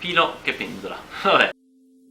filo che pendola. Vabbè.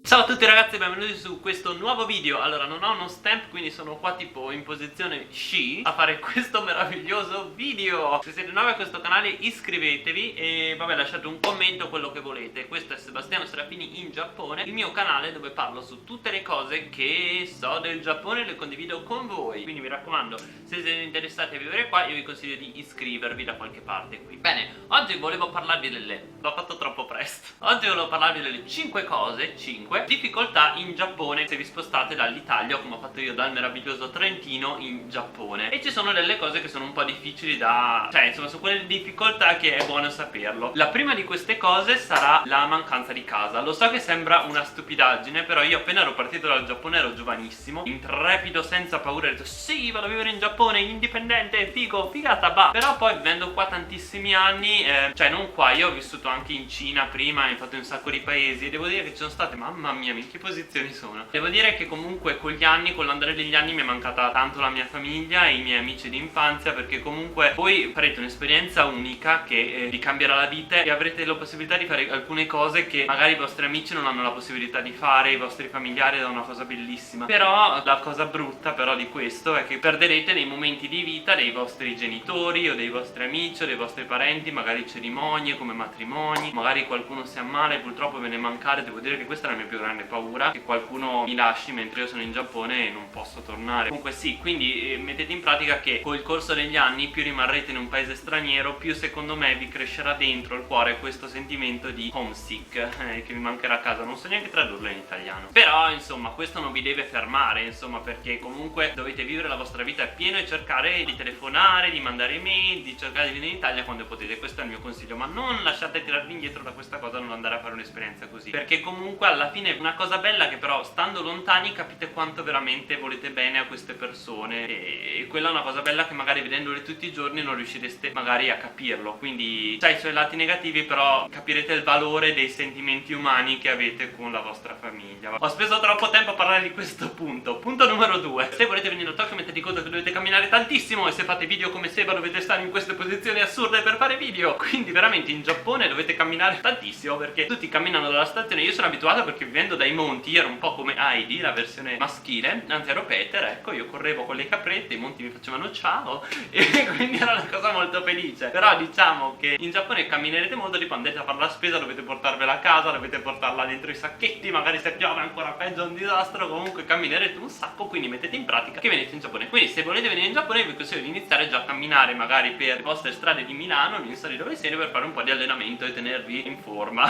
Ciao a tutti ragazzi e benvenuti su questo nuovo video. Allora, non ho uno stamp, quindi sono qua tipo in posizione sci a fare questo meraviglioso video. Se siete nuovi a questo canale iscrivetevi e vabbè, lasciate un commento, quello che volete. Questo è Sebastiano Serafini in Giappone, il mio canale dove parlo su tutte le cose che so del Giappone e le condivido con voi. Quindi mi raccomando, se siete interessati a vivere qua, io vi consiglio di iscrivervi da qualche parte qui. Bene, oggi volevo parlarvi l'ho fatto troppo presto. Oggi volevo parlarvi delle 5 cose, 5 difficoltà in Giappone se vi spostate dall'Italia o come ho fatto io dal meraviglioso Trentino in Giappone. E ci sono delle cose che sono un po' difficili da... cioè insomma sono quelle difficoltà che è buono saperlo. La prima di queste cose sarà la mancanza di casa. Lo so che sembra una stupidaggine, però io appena ero partito dal Giappone ero giovanissimo, intrepido, senza paura, ho detto sì, vado a vivere in Giappone, indipendente, figo, figata, bah. Però poi vivendo qua tantissimi anni, cioè non qua, io ho vissuto anche in Cina prima, infatti un sacco di paesi, e devo dire che ci sono state, mamma mia, in che posizioni sono. Devo dire che comunque con gli anni, con l'andare degli anni, mi è mancata tanto la mia famiglia e i miei amici di infanzia, perché comunque voi farete un'esperienza unica che vi cambierà la vita e avrete la possibilità di fare alcune cose che magari i vostri amici non hanno la possibilità di fare, i vostri familiari, ed è una cosa bellissima. Però la cosa brutta però di questo è che perderete dei momenti di vita dei vostri genitori o dei vostri amici o dei vostri parenti, magari cerimonie come matrimoni, magari qualcuno si ammala e purtroppo ve ne mancare. Devo dire che questa è la mia più grande paura, che qualcuno mi lasci mentre io sono in Giappone e non posso tornare. Comunque sì, quindi mettete in pratica che col corso degli anni più rimarrete in un paese straniero, più secondo me vi crescerà dentro il cuore questo sentimento di homesick, che vi mancherà a casa. Non so neanche tradurlo in italiano, però insomma questo non vi deve fermare, insomma, perché comunque dovete vivere la vostra vita appieno e cercare di telefonare, di mandare email, di cercare di venire in Italia quando potete. Questo è il mio consiglio, ma non lasciate tirarvi indietro da questa cosa, non andare a fare un'esperienza così, perché comunque alla fine è una cosa bella che però stando lontani capite quanto veramente volete bene a queste persone, e quella è una cosa bella che magari vedendole tutti i giorni non riuscireste magari a capirlo. Quindi c'ha i suoi lati negativi, però capirete il valore dei sentimenti umani che avete con la vostra famiglia. Ho speso troppo tempo a parlare di questo punto. Punto numero 2: se volete venire a Tokyo mettete conto che dovete camminare tantissimo, e se fate video come Seba dovete stare in queste posizioni assurde per fare video. Quindi veramente in Giappone dovete camminare tantissimo, perché tutti camminano dalla stazione. Io sono abituato perché vivendo dai monti ero un po' come Heidi, la versione maschile, anzi ero Peter, ecco, io correvo con le caprette, i monti mi facevano ciao e quindi era una cosa molto felice. Però diciamo che in Giappone camminerete molto, tipo andate a fare la spesa, dovete portarvela a casa, dovete portarla dentro i sacchetti, magari se piove ancora peggio, è un disastro. Comunque camminerete un sacco, quindi mettete in pratica che venite in Giappone. Quindi se volete venire in Giappone vi consiglio di iniziare già a camminare magari per le vostre strade di Milano, non so di dove siete, per fare un po' di allenamento e tenervi in forma.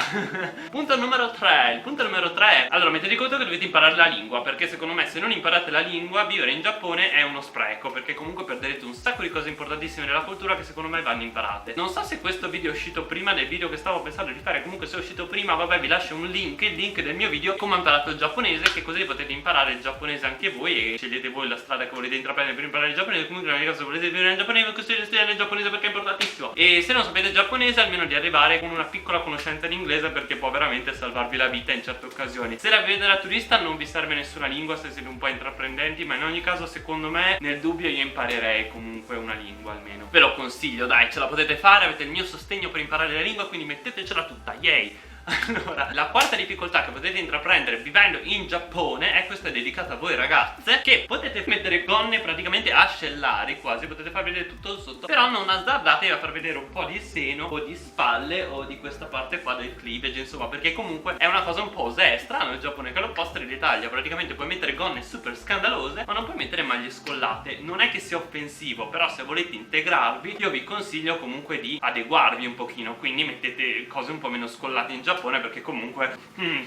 Punto numero 3. Il punto numero 3 è, allora mettete conto che dovete imparare la lingua, perché secondo me se non imparate la lingua vivere in Giappone è uno spreco, perché comunque perderete un sacco di cose importantissime della cultura che secondo me vanno imparate. Non so se questo video è uscito prima del video che stavo pensando di fare, comunque se è uscito prima vabbè vi lascio un link, il link del mio video come ho imparato il giapponese, che così potete imparare il giapponese anche voi e scegliete voi la strada che volete intraprendere per imparare il giapponese. Comunque nel caso se volete vivere in Giappone vi consiglio di studiare il giapponese perché è importantissimo, e se non sapete il giapponese almeno di arrivare con una piccola conoscenza di inglese, perché può veramente salvarvi la vita in certe occasioni. Se la vivete da turista non vi serve nessuna lingua se siete un po' intraprendenti, ma in ogni caso secondo me nel dubbio io imparerei comunque una lingua almeno. Ve lo consiglio, dai, ce la potete fare, avete il mio sostegno per imparare la lingua, quindi mettetecela tutta, yay! Allora, la quarta difficoltà che potete intraprendere vivendo in Giappone, e questa è dedicata a voi ragazze, che potete mettere gonne praticamente ascellari quasi, potete far vedere tutto il sotto, però non azzardatevi a far vedere un po' di seno o di spalle o di questa parte qua del cleavage, insomma, perché comunque è una cosa un po' osè, è strano il Giappone che è l'opposto dell'Italia. Praticamente puoi mettere gonne super scandalose ma non puoi mettere maglie scollate. Non è che sia offensivo, però se volete integrarvi io vi consiglio comunque di adeguarvi un pochino, quindi mettete cose un po' meno scollate in Giappone, perché comunque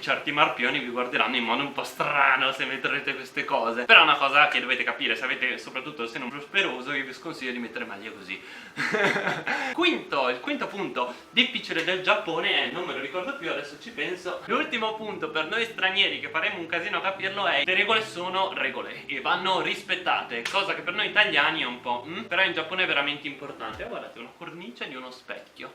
certi marpioni vi guarderanno in modo un po' strano se metterete queste cose. Però è una cosa che dovete capire, se avete soprattutto il seno prosperoso io vi sconsiglio di mettere maglie così. Il quinto punto difficile del Giappone è, non me lo ricordo più, adesso ci penso. L'ultimo punto per noi stranieri che faremo un casino a capirlo è: le regole sono regole e vanno rispettate, cosa che per noi italiani è un po' però in Giappone è veramente importante. Guardate, una cornice di uno specchio.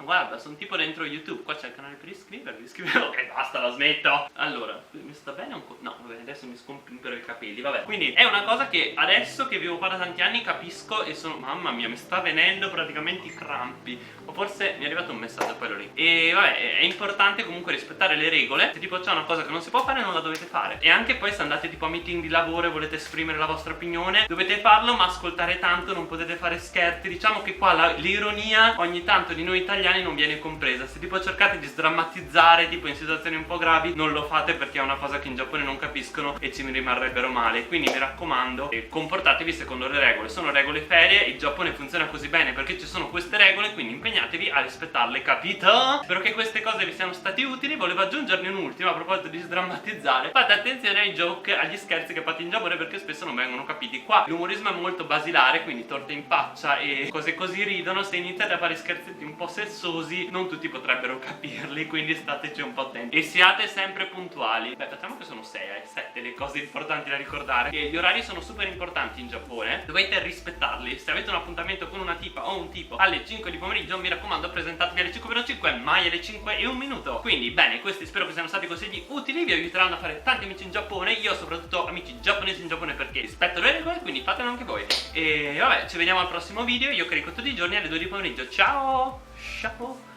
guarda, sono tipo dentro YouTube. Qua c'è il canale per iscrivervi. Ok, basta, la smetto. Allora, mi sta bene un po'? No, vabbè, adesso mi scompimpero i capelli. Vabbè, quindi è una cosa che adesso che vivo qua da tanti anni capisco e sono... Mamma mia, mi sta venendo praticamente i crampi. O forse mi è arrivato un messaggio, poi lo lì. E vabbè, è importante comunque rispettare le regole. Se tipo c'è una cosa che non si può fare, non la dovete fare. E anche poi se andate tipo a meeting di lavoro e volete esprimere la vostra opinione, dovete farlo ma ascoltare tanto, non potete fare scherzi. Diciamo che qua l'ironia ogni tanto di noi italiani non viene compresa. Se tipo cercate di sdrammatizzare tipo in situazioni un po' gravi, non lo fate perché è una cosa che in Giappone non capiscono e ci rimarrebbero male. Quindi mi raccomando, comportatevi secondo le regole. Sono regole ferie, il Giappone funziona così bene perché ci sono queste regole, quindi impegnatevi a rispettarle, capito? Spero che queste cose vi siano stati utili. Volevo aggiungerne un'ultima a proposito di sdrammatizzare. Fate attenzione ai joke, agli scherzi che fate in Giappone perché spesso non vengono capiti. Qua l'umorismo è molto basilare, quindi torte in faccia e cose così ridono. Se iniziate a fare scherzetti un po' sessosi, non tutti potrebbero capirli, quindi stateci un po' attenti e siate sempre puntuali. Beh, facciamo che sono 7 le cose importanti da ricordare. E gli orari sono super importanti in Giappone, dovete rispettarli. Se avete un appuntamento con una tipa o un tipo alle 5 di pomeriggio, mi raccomando, presentatevi alle 5:05, mai alle 5:01. Quindi bene, questi spero che siano stati consigli utili, vi aiuteranno a fare tanti amici in Giappone. Io soprattutto amici giapponesi in Giappone perché rispetto le regole, quindi fatelo anche voi. E vabbè, ci vediamo al prossimo video. Io carico tutti i giorni alle 2 di pomeriggio. Ciao! Ciao!